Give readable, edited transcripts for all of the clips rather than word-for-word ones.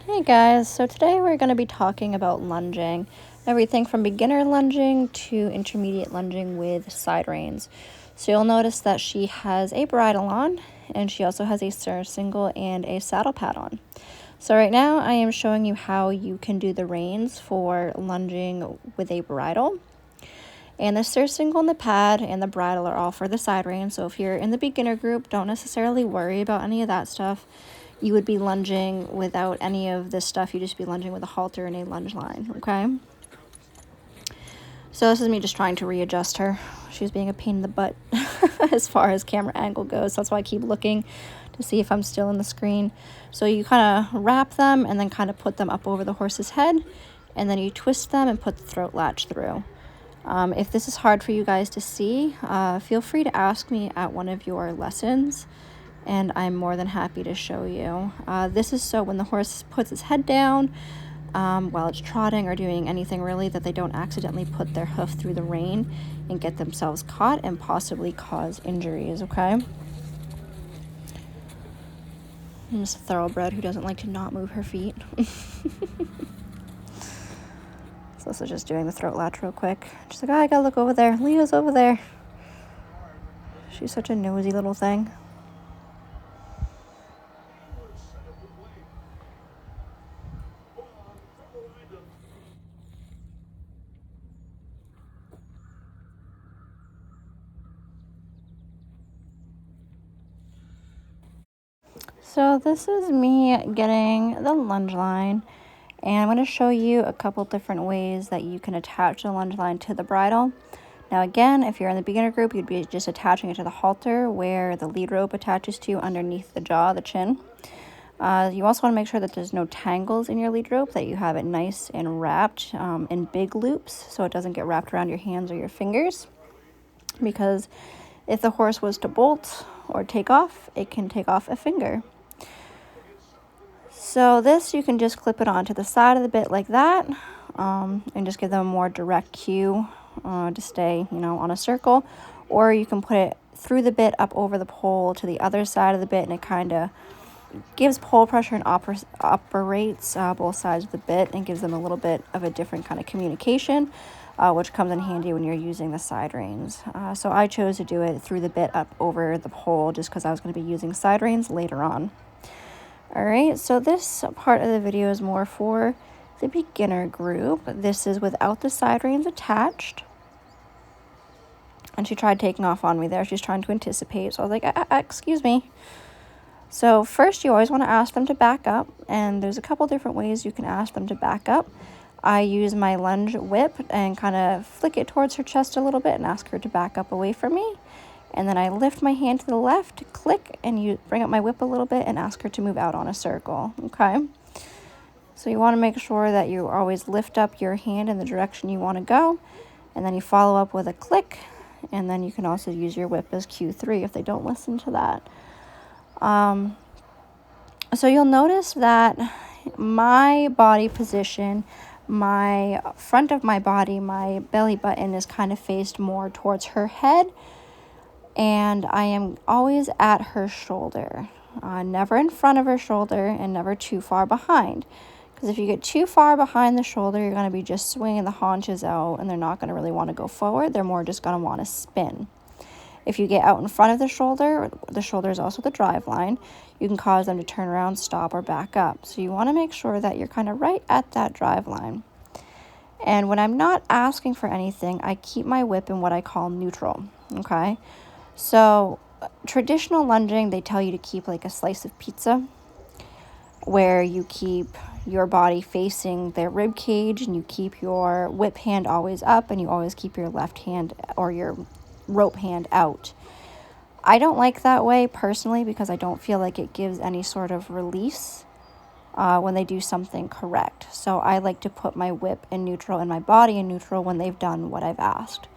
Hey guys, so today we're going to be talking about lunging. Everything from beginner lunging to intermediate lunging with side reins. So you'll notice that she has a bridle on, and she also has a single and a saddle pad on. So right now I am showing you how you can do the reins for lunging with a bridle. And the single and the pad and the bridle are all for the side reins. So if you're in the beginner group, don't necessarily worry about any of that stuff. You would be lunging without any of this stuff. You'd just be lunging with a halter and a lunge line, okay? So this is me just trying to readjust her. She's being a pain in the butt as far as camera angle goes. That's why I keep looking to see if I'm still in the screen. So you kind of wrap them and then kind of put them up over the horse's head, and then you twist them and put the throat latch through. If this is hard for you guys to see, feel free to ask me at one of your lessons, and I'm more than happy to show you. This is so when the horse puts its head down while it's trotting or doing anything really, that they don't accidentally put their hoof through the rein and get themselves caught and possibly cause injuries, okay? I'm just a thoroughbred who doesn't like to not move her feet. So this is just doing the throat latch real quick. She's like, oh, I gotta look over there. Leah's over there. She's such a nosy little thing. So this is me getting the lunge line, and I'm going to show you a couple different ways that you can attach the lunge line to the bridle. Now again, if you're in the beginner group, you'd be just attaching it to the halter where the lead rope attaches to underneath the jaw, the chin. You also want to make sure that there's no tangles in your lead rope, that you have it nice and wrapped in big loops so it doesn't get wrapped around your hands or your fingers. Because if the horse was to bolt or take off, it can take off a finger. So this, you can just clip it onto the side of the bit like that, and just give them a more direct cue to stay, on a circle. Or you can put it through the bit up over the pole to the other side of the bit, and it kind of gives pole pressure and operates both sides of the bit and gives them a little bit of a different kind of communication, which comes in handy when you're using the side reins. So I chose to do it through the bit up over the pole just because I was going to be using side reins later on. Alright, so this part of the video is more for the beginner group. This is without the side reins attached. And she tried taking off on me there. She's trying to anticipate. So I was like, excuse me. So first, you always want to ask them to back up. And there's a couple different ways you can ask them to back up. I use my lunge whip and kind of flick it towards her chest a little bit and ask her to back up away from me. And then I lift my hand to the left, click, and you bring up my whip a little bit and ask her to move out on a circle, okay? So you want to make sure that you always lift up your hand in the direction you want to go, and then you follow up with a click, and then you can also use your whip as Q3 if they don't listen to that. So you'll notice that my body position, my front of my body, my belly button is kind of faced more towards her head, and I am always at her shoulder, never in front of her shoulder and never too far behind. Because if you get too far behind the shoulder, you're going to be just swinging the haunches out, and they're not going to really want to go forward. They're more just going to want to spin. If you get out in front of the shoulder is also the drive line, you can cause them to turn around, stop, or back up. So you want to make sure that you're kind of right at that drive line. And when I'm not asking for anything, I keep my whip in what I call neutral, okay? So traditional lunging, they tell you to keep like a slice of pizza where you keep your body facing their rib cage and you keep your whip hand always up and you always keep your left hand or your rope hand out. I don't like that way personally because I don't feel like it gives any sort of release when they do something correct. So I like to put my whip in neutral and my body in neutral when they've done what I've asked.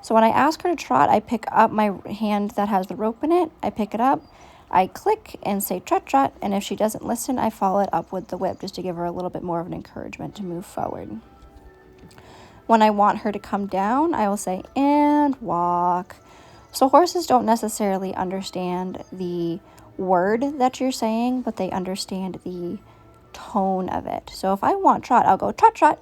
So when I ask her to trot, I pick up my hand that has the rope in it. I pick it up, I click and say trot trot, and if she doesn't listen, I follow it up with the whip just to give her a little bit more of an encouragement to move forward. When I want her to come down, I will say and walk. So horses don't necessarily understand the word that you're saying, but they understand the tone of it. So if I want trot, I'll go trot, trot.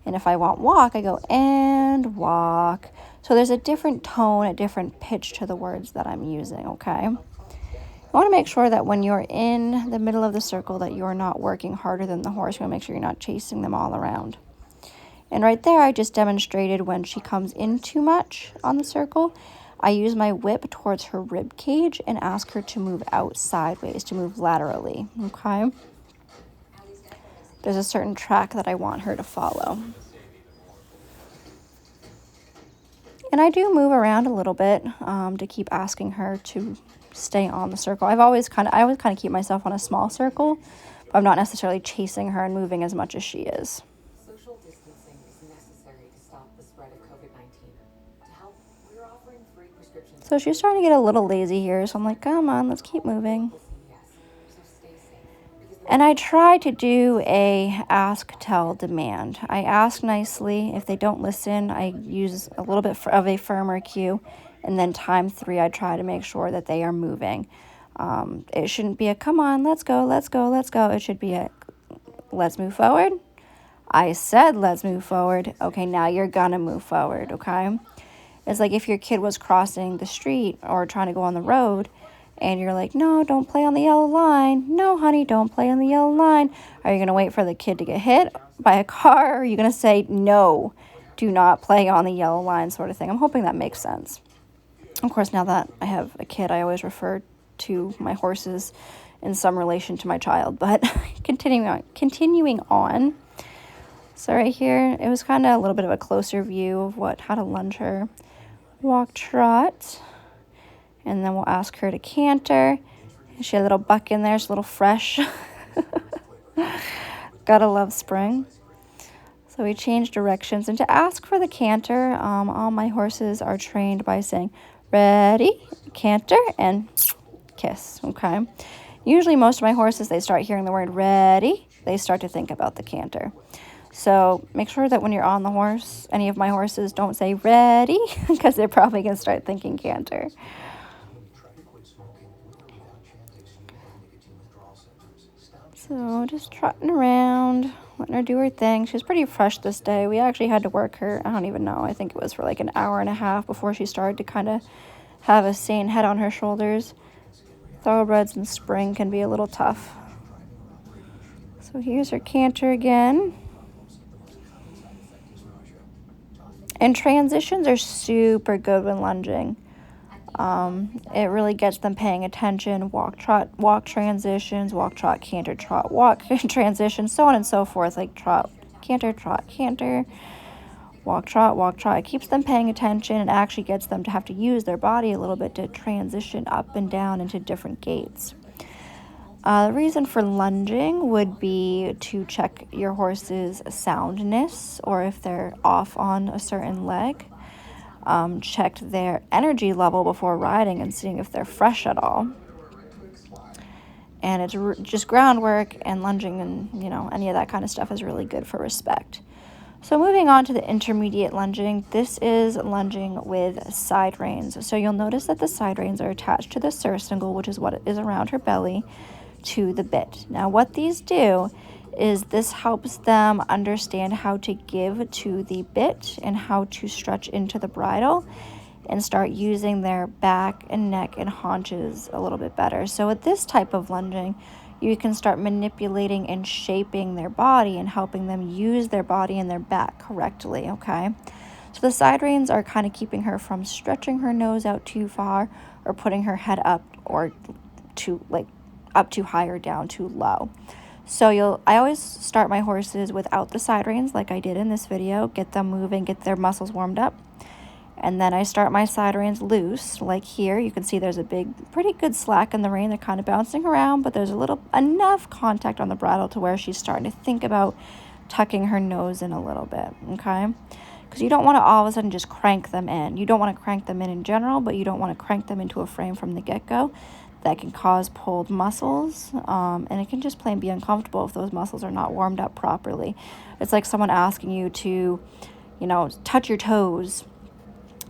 And if I want walk, I go and walk. So there's a different tone, a different pitch to the words that I'm using, okay? You want to make sure that when you're in the middle of the circle that you're not working harder than the horse. You want to make sure you're not chasing them all around. And right there, I just demonstrated when she comes in too much on the circle, I use my whip towards her rib cage and ask her to move out sideways, to move laterally, okay? There's a certain track that I want her to follow. And I do move around a little bit to keep asking her to stay on the circle. I always kind of keep myself on a small circle, but I'm not necessarily chasing her and moving as much as she is. Social distancing is necessary to stop the spread of COVID-19. To help, we're offering free prescriptions. So she's starting to get a little lazy here, so I'm like, come on, let's keep moving. And I try to do a ask, tell, demand. I ask nicely. If they don't listen, I use a little bit of a firmer cue. And then time 3, I try to make sure that they are moving. It shouldn't be a, come on, let's go, let's go, let's go. It should be a, let's move forward. I said, let's move forward. Okay, now you're gonna move forward, okay? It's like if your kid was crossing the street or trying to go on the road, and you're like, no, don't play on the yellow line. No, honey, don't play on the yellow line. Are you going to wait for the kid to get hit by a car? Or are you going to say, no, do not play on the yellow line sort of thing? I'm hoping that makes sense. Of course, now that I have a kid, I always refer to my horses in some relation to my child. But continuing on. So right here, it was kind of a little bit of a closer view of how to lunge her. Walk, trot. And then we'll ask her to canter. She had a little buck in there. She's a little fresh. Gotta love spring. So we change directions. And to ask for the canter, all my horses are trained by saying, ready, canter, and kiss, okay? Usually most of my horses, they start hearing the word ready. They start to think about the canter. So make sure that when you're on the horse, any of my horses don't say ready, because they're probably going to start thinking canter. So just trotting around, letting her do her thing. She's pretty fresh this day. We actually had to work her, I don't even know, I think it was for like an hour and a half before she started to kind of have a sane head on her shoulders. Thoroughbreds in spring can be a little tough. So here's her canter again. And transitions are super good when lunging. It really gets them paying attention. Walk, trot, walk transitions, walk, trot, canter, trot, walk transitions, so on and so forth. Like trot, canter, walk, trot. It keeps them paying attention and actually gets them to have to use their body a little bit to transition up and down into different gaits. The reason for lunging would be to check your horse's soundness, or if they're off on a certain leg. Checked their energy level before riding and seeing if they're fresh at all. And it's just groundwork, and lunging and, any of that kind of stuff is really good for respect. So moving on to the intermediate lunging, this is lunging with side reins. So you'll notice that the side reins are attached to the surcingle, which is what is around her belly, to the bit. Now what these do is this helps them understand how to give to the bit and how to stretch into the bridle and start using their back and neck and haunches a little bit better. So with this type of lunging, you can start manipulating and shaping their body and helping them use their body and their back correctly, okay? So the side reins are kind of keeping her from stretching her nose out too far or putting her head up or up too high or down too low. So I always start my horses without the side reins like I did in this video, get them moving, get their muscles warmed up. And then I start my side reins loose, like here. You can see there's a pretty good slack in the rein. They're kind of bouncing around, but there's enough contact on the bridle to where she's starting to think about tucking her nose in a little bit, okay? Because you don't want to all of a sudden just crank them in. You don't want to crank them in general, but you don't want to crank them into a frame from the get-go. That can cause pulled muscles, and it can just plain be uncomfortable if those muscles are not warmed up properly. It's like someone asking you to, touch your toes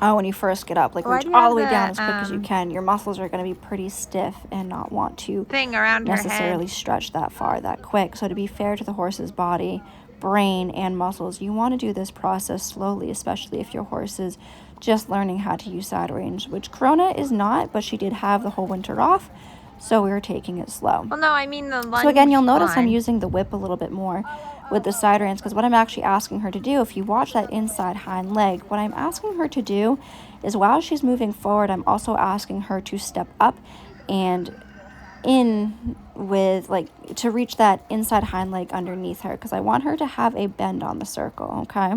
when you first get up, like Why reach do you all have the way the, down as quick as you can. Your muscles are going to be pretty stiff and not want to thing around her necessarily head? stretch that far that quick. So to be fair to the horse's body, brain, and muscles, you want to do this process slowly, especially if your horse is just learning how to use side reins, which Corona is not, but she did have the whole winter off, so we were taking it slow. Well, no, I mean the lunge So again, you'll notice I'm line. using the whip a little bit more with the side reins, because what I'm actually asking her to do, if you watch that inside hind leg, what I'm asking her to do is while she's moving forward, I'm also asking her to step up and in with, like, to reach that inside hind leg underneath her, because I want her to have a bend on the circle, okay?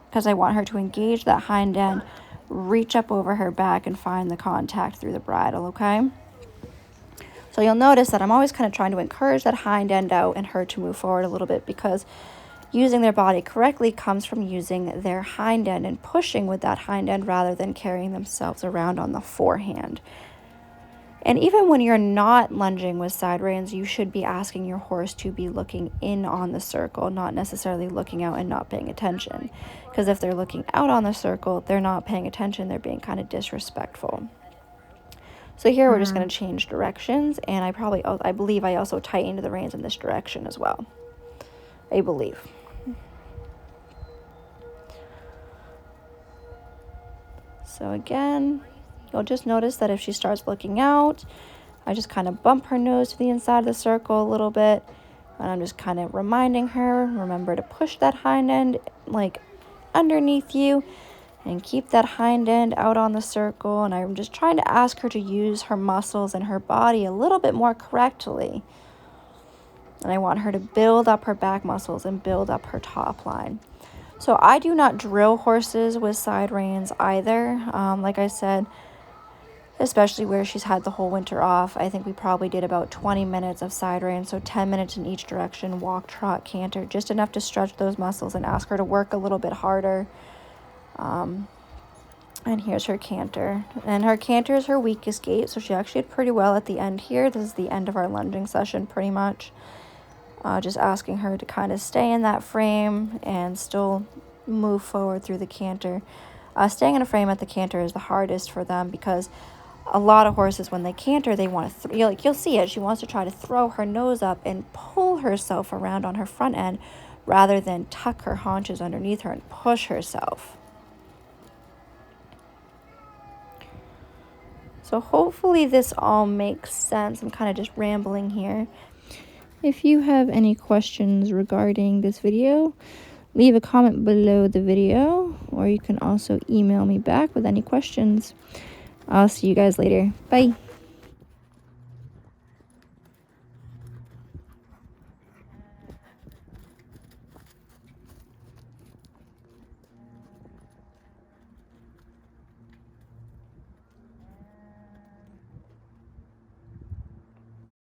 Because I want her to engage that hind end, reach up over her back and find the contact through the bridle, okay? So you'll notice that I'm always kind of trying to encourage that hind end out and her to move forward a little bit, because using their body correctly comes from using their hind end and pushing with that hind end rather than carrying themselves around on the forehand. And even when you're not lunging with side reins, you should be asking your horse to be looking in on the circle, not necessarily looking out and not paying attention. Because if they're looking out on the circle, they're not paying attention, they're being kind of disrespectful. So here we're just going to change directions, and I believe I also tightened the reins in this direction as well. I believe. So again, you'll just notice that if she starts looking out, I just kind of bump her nose to the inside of the circle a little bit, and I'm just kind of reminding her, remember to push that hind end like underneath you and keep that hind end out on the circle. And I'm just trying to ask her to use her muscles and her body a little bit more correctly. And I want her to build up her back muscles and build up her top line. So I do not drill horses with side reins either. Like I said, especially where she's had the whole winter off, I think we probably did about 20 minutes of side reins, so 10 minutes in each direction, walk, trot, canter, just enough to stretch those muscles and ask her to work a little bit harder. And here's her canter. And her canter is her weakest gait, so she actually did pretty well at the end here. This is the end of our lunging session pretty much. Just asking her to kind of stay in that frame and still move forward through the canter. Staying in a frame at the canter is the hardest for them, because a lot of horses, when they canter, they want to, you'll see it, she wants to try to throw her nose up and pull herself around on her front end rather than tuck her haunches underneath her and push herself. So hopefully this all makes sense. I'm kind of just rambling here. If you have any questions regarding this video, leave a comment below the video, or you can also email me back with any questions. I'll see you guys later. Bye.